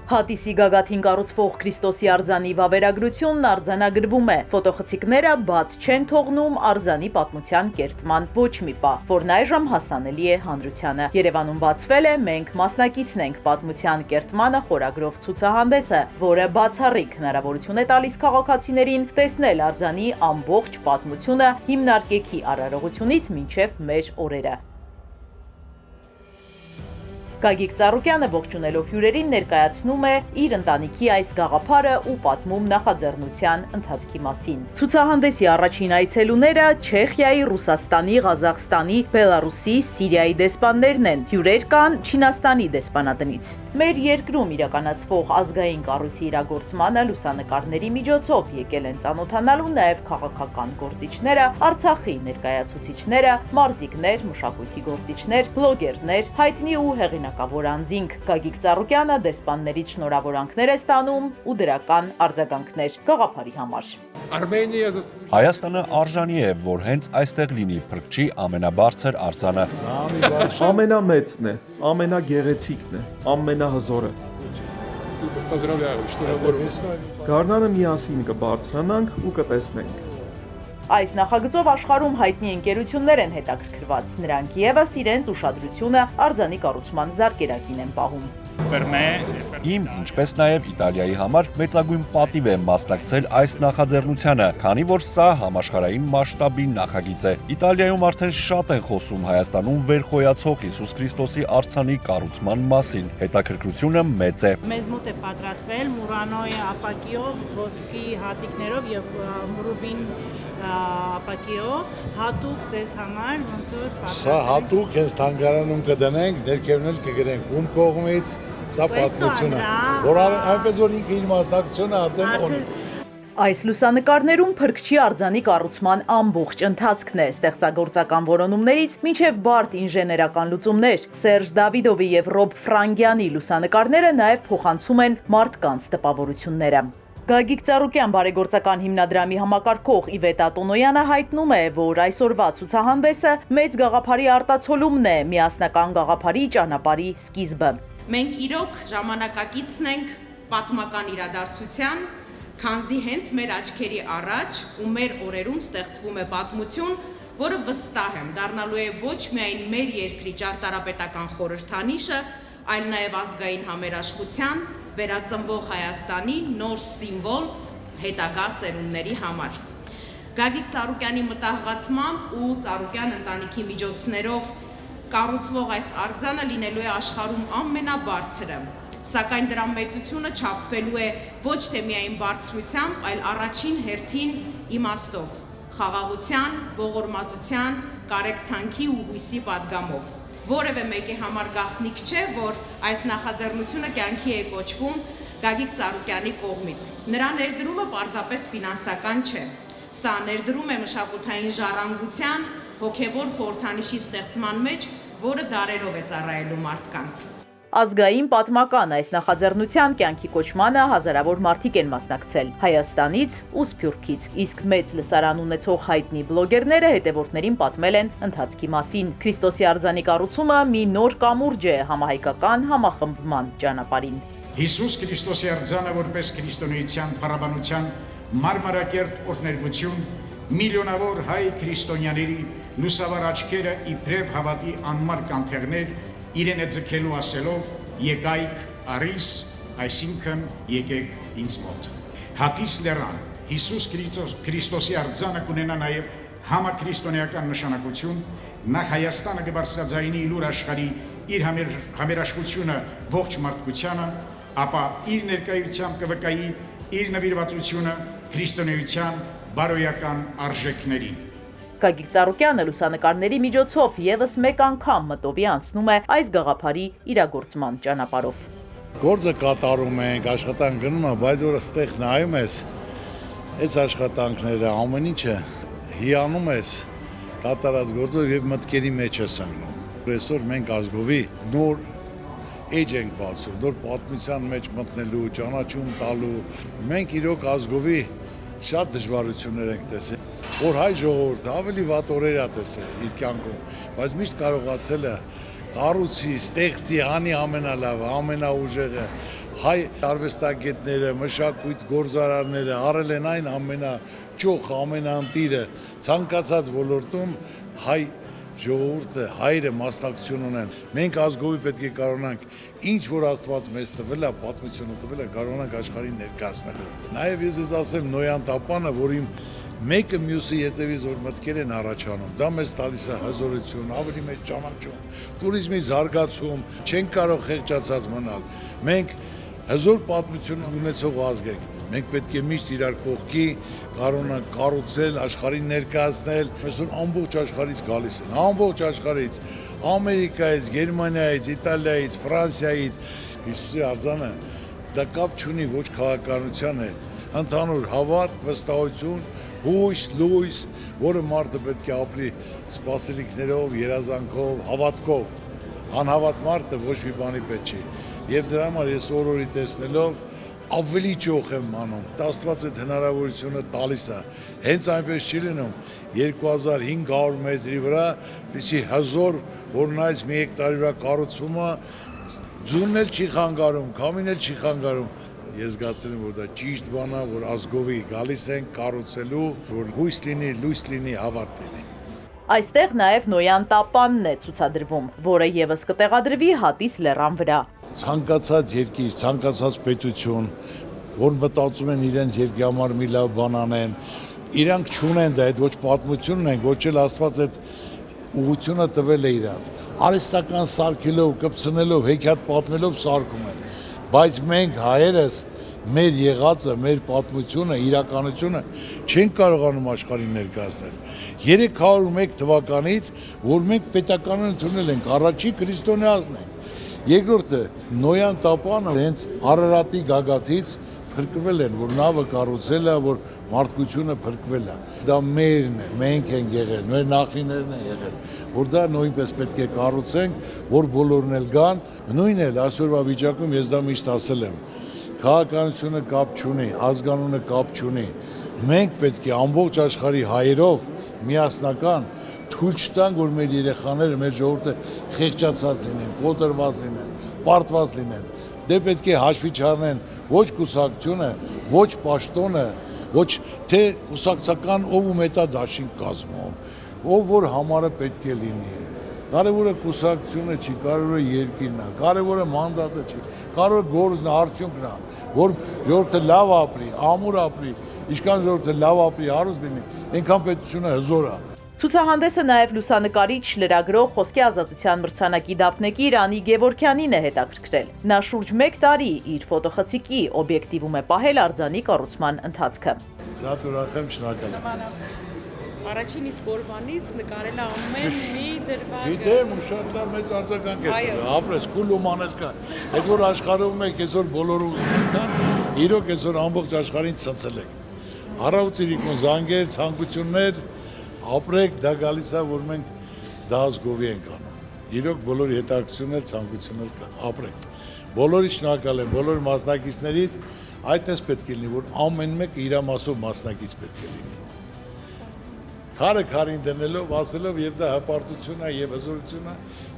Հատիսի գագաթին կառուցվող Քրիստոսի արձանի վավերագրությունն արձանագրվում է։ Ֆոտոխցիկները բաց չեն թողնում արձանի պատմության կերտման ոչ մի պահ, որն այժմ հասանելի է հանրությանը։ Երևանում բացվել է «Մենք մասնակիցն ենք» պատմության կերտմանը խորագրով ցուցահանդեսը, որը բացառիկ հնարավորություն է տալիս քաղաքացիներին տեսնել արձանի ամբողջ պատմությունը հիմնարկեքի արարողությունից մինչև մեր օրերը։ Գագիկ Ծառուկյանը ողջունելով հյուրերին ներկայացնում է իր ընտանիքի այս գաղափարը ու պատմում նախաձեռնության ընթացքի մասին։ Ցուցահանդեսի առաջին այցելուները Չեխիայի, Ռուսաստանի, Ղազախստանի, Բելարուսի, Սիրիայի դեսպաններն են։ Հյուրեր կան Չինաստանի դեսպանատնից։ Մեր երկրում իրականացվող ազգային կառույցի իրագործմանը լուսանկարների միջոցով եկել են ծանոթանալու նաև քաղաքական գործիչները, Արցախի ներկայացուցիչները, մարզիկներ, մշակույթի գործիչներ, բլոգերներ, հայտնի ու հեղինակավոր անձինք։ Գագիկ Ծառուկյանը դեսպաններից շնորհավորանքներ է ստանում ու դրական արձագանքներ գաղափարի համար։ Հայաստանը արժանի է, որ հենց այստեղ լինի փրկչի ամենաբարձր արձանը։ Ամենամեծն է, ամենագեղեցիկն է, ամենահզորը։ Գարնանը միասին կբարձրանանք ու կտեսնենք։ Այս նախագծով աշխարհում հայտնի ընկերություններ են հետաքրքրված, նրանք ևս իրենց ուշադրությունը արձանի կառուցման զարկերակին են պահում։ Իմ, ինչպես նաև Իտալիայի համար մեծագույն պատիվ է մասնակցել այս նախաձեռնությանը, քանի որ սա համաշխարհային մասշտաբի նախագիծ է։ Իտալիայում արդեն շատ են խոսում Հայաստանում վերխոյացող Հիսուս Քրիստոսի արձանի կառուցման մասին։ Հետաքրքրությունը մեծ է։ Մեզ մոտ է պատրաստվել Մուրանոյի ապակիով, ոսկի հատիկներով եւ ռուբին ապակիով, հատուկ ձեզ համար ոնց որ պատրաստել։ Սա հատուկ հենց թանգարանում կդնենք, ներքևնել կգրենք ում կողմից, սա պատմությունը, որ այնպես որ ինքը իր մասնակցությունը արդեն ունի։ Այս լուսանկարներում փրկչի արձանի կառուցման ամբողջ ընթացքն է, ստեղծագործական որոնումներից մինչև բարդ ինժեներական լուծումներ։ Սերժ Դավիդովի եւ Ռոբ Ֆրանգյանի լուսանկարները նաև փոխանցում են մարդկանց տպավորությունները։ Գագիկ Ծառուկյան բարեգործական հիմնադրամի համակարգող Իվետ Ատոնոյանը հայտնում է, որ այսօրվա ցուցահանդեսը մեծ գաղափարի արտացոլումն է, միասնական գաղափարի ճանապարհի սկիզբը։ Մենք իրոք ժամանակակիցն ենք պատմական իրադարձության, քանզի հենց մեր աչքերի առաջ ու մեր օրերում ստեղծվում է պատմություն, որը վստահ եմ դառնալու է ոչ միայն մեր երկրի ճարտարապետական խորհրդանիշը, այլ նաև ազգային համերաշխության, վերածնվող Հայաստանի նոր սիմվոլ հետագա սերունդների համար։ Գագիկ Ծառուկյանի մտահղացմամբ ու Ծառուկյան ընտանիքի միջոցներով կառուցվող այս արձանը լինելու է աշխարհում ամենաբարձրը, սակայն դրա մեծությունը չափվելու է ոչ թե միայն բարձրությամբ, այլ առաջին հերթին իմաստով, խաղաղության, ողորմածության, կարեկցանքի ու հույսի պատգամով։ Որևէ մեկի համար գաղտնիք չէ, որ այս նախաձեռնությունը կյանքի է կոչվում Գագիկ Ծառուկյանի կողմից։ Նրա ներդրումը պարզապես ֆինանսական չէ։ Սա ներդրում է մշակութային ժառանգության, հոգևոր խորհրդանիշի ստեղծման մեջ, որը դարերով է ծառայելու մարդկանց։ Ազգային պատմական այս նախաձեռնության կյանքի կոչմանը հազարավոր մարդիկ են մասնակցել Հայաստանից ու Սփյուռքից, իսկ մեծ լսարան ունեցող հայտնի բլոգերները հետևորդներին պատմել են ընթացքի մասին։ Քրիստոսի արձանի կառուցումը մի նոր կամուրջ է համահայկական համախմբման ճանապարհին։ Հիսուս Քրիստոսի արձանը որպես քրիստոնեության փառաբանության մարմարակերտ օրհներգություն միլիոնավոր հայ քրիստոնյաների լուսավոր աչքերը իբրև հավատի անմար կանթեղներ իրեն է ձգելու ասելով եկայք արիս, այսինքն եկեք ինձ մոտ։ Հատիս լեռան Հիսուս Քրիստոսի արձանը կունենա նաև համաքրիստոնեական նշանակություն, նախ Հայաստանը կբարձրաձայնի լուր աշխարհի իր համերաշխությունը ողջ մարդկությանը, ապա իր ներկայությամբ կվկայի իր նվիրվածությունը քրիստոնեության բարոյական արժեքներին։ Գագիկ Ծառուկյանը լուսանկարների միջոցով ևս մեկ անգամ մտովի անցնում է այս գաղափարի իրագործման ճանապարհով։ Գործը կատարում ենք, աշխատանք գնում է, բայց որ ստեղ նայում ես, այս աշխատանքները ամեն ինչը հիանում ես կատարած գործով եւ մտքերի մեջ ես անգնում։ Այսօր մենք ազգովի նոր էջ ենք բացում, նոր պատմության մեջ մտնելու, ճանաչում տալու։ Մենք իրոք ազգովի շատ դժվարություններ ենք տեսել, որ հայ ժողովուրդը ավելի վատ օրեր է տեսել իր կյանքում, բայց միշտ կարողացել է կառուցի, ստեղծի, անի ամենալավը, ամենաուժեղը, հայ արվեստագետները, մշակույթ գործարարները արել են այն ամենաճոխ, ամենաընտիրը ցանկացած ոլորտում հայ ժողովուրդը հայրը մասնակցություն ունեն։ Մենք ազգովի պետք է կարողանանք ինչ որ Աստված մեզ տվել է, պատմությունը տվել է, կարողանանք աշխարհին ներկայացնելու։ Նաև ես ասեմ Նոյան Տապանը, որ իմ մեկը մյուսի հետևից որ մտքեր են առաջանում, դա մեզ տալիս է հզորություն, ավելի մեծ ճանաչում, տուրիզմի զարգացում, չենք կարող խեղճացած մնալ։ Մենք հզոր պատմություն ունեցող ազգ ենք։ Մենք պետք է միշտ իրար կողքի կարողանանք կառուցել, աշխարհին ներկայացնել։ Այսօր ամբողջ աշխարհից գալիս են, ամբողջ աշխարհից, Ամերիկայից, Գերմանիայից, Իտալիայից, Ֆրանսիայից։ Հիսուսի արձանը դա կապ չունի ոչ քաղաքականության հետ, ընդհանուր հավատ, վստահություն, հույս, լույս, որը մարդը պետք է ապրի սպասելիքներով, երազանքով, հավատքով։ Անհավատ մարդը ոչ մի բանի պետք չի։ Եվ դրա համար ես օրորի տեսնելով ավելի ճոխ եմ անում։ Աստված այդ հնարավորությունը տալիս է։ Հենց այնպես չի լինում 2500 մետրի վրա, դիսի հզոր, որ նայած մի հեկտարի վրա կառուցվում է, ձունն էլ չի խանգարում, քամին էլ չի խանգարում։ Ես զգացել եմ, որ դա ճիշտ բան է, որ ազգովի գալիս են կառուցելու, որ հույս լինի, լույս լինի, հավատ լինի։ Այստեղ նաև Նոյան Տապանն է ցուցադրվում, որը եւս կտեղադրվի Հատիս լեռան վրա։ Ցանկացած երկիր, ցանկացած պետություն, որ մտածում են իրենց երկրի համար մի լավ բան անեն, իրանք չունեն դա, այդ ոչ պատմությունն են, ոչ էլ Աստված այդ ուղղությունը տվել է իրանց։ Արհեստական սարքելով, կպցնելով, հեքիաթ պատմելով սարքում են։ Բայց մենք հայերս մեր եղածը, մեր պատմությունը, իրականությունը չենք կարողանում աշխարհին ներկայացնել։ 301 թվականից, որ մենք պետականն ընդունել ենք, առաջի քրիստոնեացն ենք։ Երկրորդը Նոյան Տապանը հենց Արարատի գագաթից փրկվել են, որ նավը կառուցել է, որ մարդկությունը փրկվել է։ Դա մերն է, մենք ենք եղել, մեր նախնիներն են եղել, որ դա նույնպես պետք է կառուցենք, որ բոլորն էլ գան, նույնն էլ այսօրվա վիճակում ես դա միշտ ասել եմ։ Քաղաքականությունը կապ չունի, ազգանունը կապ չունի։ Մենք պետք է ամբողջ աշխարհի հայերով միասնական թույլ չտանք, որ մեր երեխաները, մեր ժողովուրդը խեղճացած լինեն, կոտրված լինեն, պարտված լինեն։ Դե պետք է հաշվի չառնեն ոչ կուսակցությունը, ոչ պաշտոնը, ոչ թե կուսակցական ով ու մետա դաշինք կազմում, ով որ համարը պետք է լինի։ Կարևորը կուսակցությունը չի, կարևորը երկիրն է, կարևորը մանդատը չի, կարևորը գործն է, արդյունքն է, որ ժողովուրդը լավ ապրի, ամուր ապրի, ինչքան ժողովուրդը լավ ապրի, հարուստ լինի, այնքան պետությունը հզոր է։ Ցուցահանդեսը նաև լուսանկարիչ, լրագրող, խոսքի ազատության մրցանակի դափնեկիր Անի Գևորգյանին է հետաքրքրել։ Նա շուրջ 1 տարի իր ֆոտոխցիկի օբյեկտիվում է պահել արձանի կառուցման ընթացքը։ Շատ ուրախ եմ, շնորհակալ եմ։ Առաջին իսկ օրվանից նկարել ամեն մի դրվագը։ Գիտեմ, ու շատ լավ մեծ արձագանք է տվել, ապրես, կուլուման էլ կա։ Այդ որ աշխարհում եք, այսօր բոլորը ուզում կան, իրոք այսօր ամբողջ աշխարհին ցցել եք։ Առավոտիրիկուն զանգեր, ցանկություններ, ապրեք, դա գալիս է, որ մենք դա ազգովի ենք անում։ Իրոք բոլորի հետաքրքրությունն էլ, ցանկությունն էլ կա, ապրեք։ Բոլորի շնորհակալ եմ, բոլոր մասնակիցներից, այդպես պետք է լինի, որ ամեն մեկը իր մասով մասնակից պետք է լինի։ Քարը քարին դնելով, ասելով եւ դա հպարտություն է եւ հզորություն է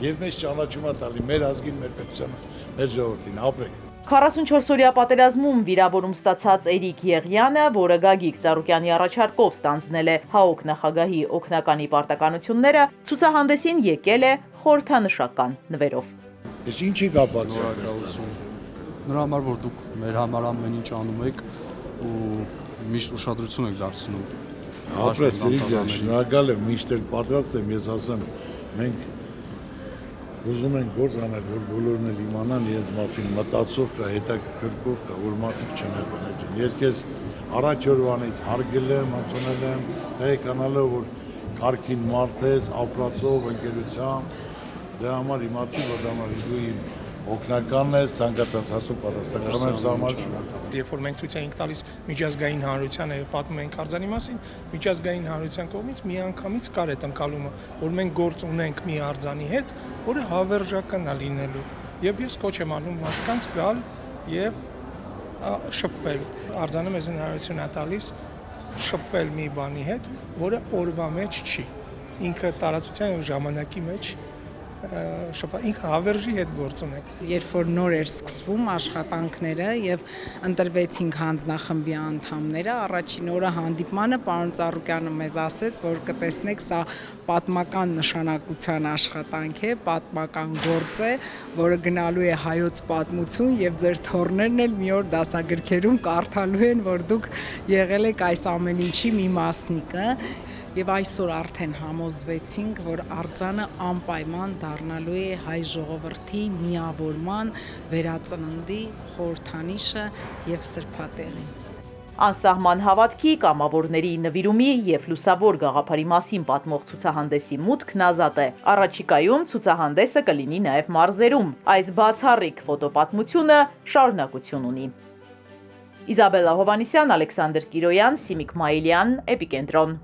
եւ մեզ ճանաչում է տալի մեր ազգին, մեր պետությանը, մեր ժողովրդին, ապրեք։ 44-օրյա պատերազմում վիրավորում ստացած Էրիկ Եղյանը, որը Գագիկ Ծառուկյանի առաջարկով ստանձնել է ՀԱՕԿ նախագահի օգնականի պարտականությունները, ցուցահանդեսին եկել է խորհրդանշական նվերով։ Ես ինչի կապակցություն։ Նրա համար, որ դուք մեր համար ամեն ինչ անում եք ու միշտ ուշադրություն եք դարձնում։ Ապրես, շնորհակալ եմ, միշտ էլ պատրաստ եմ, ես ասեմ, մենք ուզում ենք գործ անել, որ բոլորն էլ իմանան իրենց մասին, մտածող կա, հետաքրքրող կա, որ մարդիկ չնեղանան։ Ես քեզ առաջ օրվանից հարգել եմ, ընդունել եմ, տեղեկանալով, որ կարգին մարդ ես, ապրածով, ընկերությամբ, դրա համար իմացի, որ դա համար դու իմ օգնականն ես, ցանկացած հարցում պատասխանատու եմ համար։ Երբ որ մենք ցույց ենք տալիս միջազգային հանրությանը եւ պատմում ենք արձանի մասին, միջազգային հանրության կողմից միանգամից կար այդ ընկալումը, որ մենք գործ ունենք մի արձանի հետ, որը հավերժական է լինելու։ Եվ ես կոչ եմ անում մարդկանց գալ եւ շփվել։ Արձանը մեզ հնարավորություն է տալիս շփվել մի բանի հետ, որը օրվա մեջ չի։ Ինքը տարածության եւ ժամանակի մեջ ինքը հավերժի հետ գործ ունենք։ Երբ որ նոր էր սկսվում աշխատանքները եւ ընտրվեցինք հանձնախմբի անդամները, առաջին օրը հանդիպմանը պարոն Ծառուկյանը մեզ ասեց, որ կտեսնեք, սա պատմական նշանակության աշխատանք է, պատմական գործ է, որը գնալու է հայոց պատմություն եւ ձեր թոռներն էլ մի օր դասագրքերում կարդալու են, որ դուք եղել եք այս ամեն ինչի մի մասնիկը։ Եվ այսօր արդեն համոզվեցինք, որ արձանը անպայման դառնալու է հայ ժողովրդի միավորման, վերածննդի խորհրդանիշը եւ սրբատեղին։ Անսահման հավատքի, կամավորների նվիրումի եւ լուսավոր գաղափարի մասին պատմող ցուցահանդեսի մուտքն ազատ է։ Առաջիկայում ցուցահանդեսը կլինի նաեւ մարզերում։ Այս բացառիկ ֆոտոպատմությունը շարունակություն ունի։ Իզաբելլա Հովանիսյան, Ալեքսանդր Կիրոյան, Սիմիկ Մայիլյան, Էպիկենտրոն։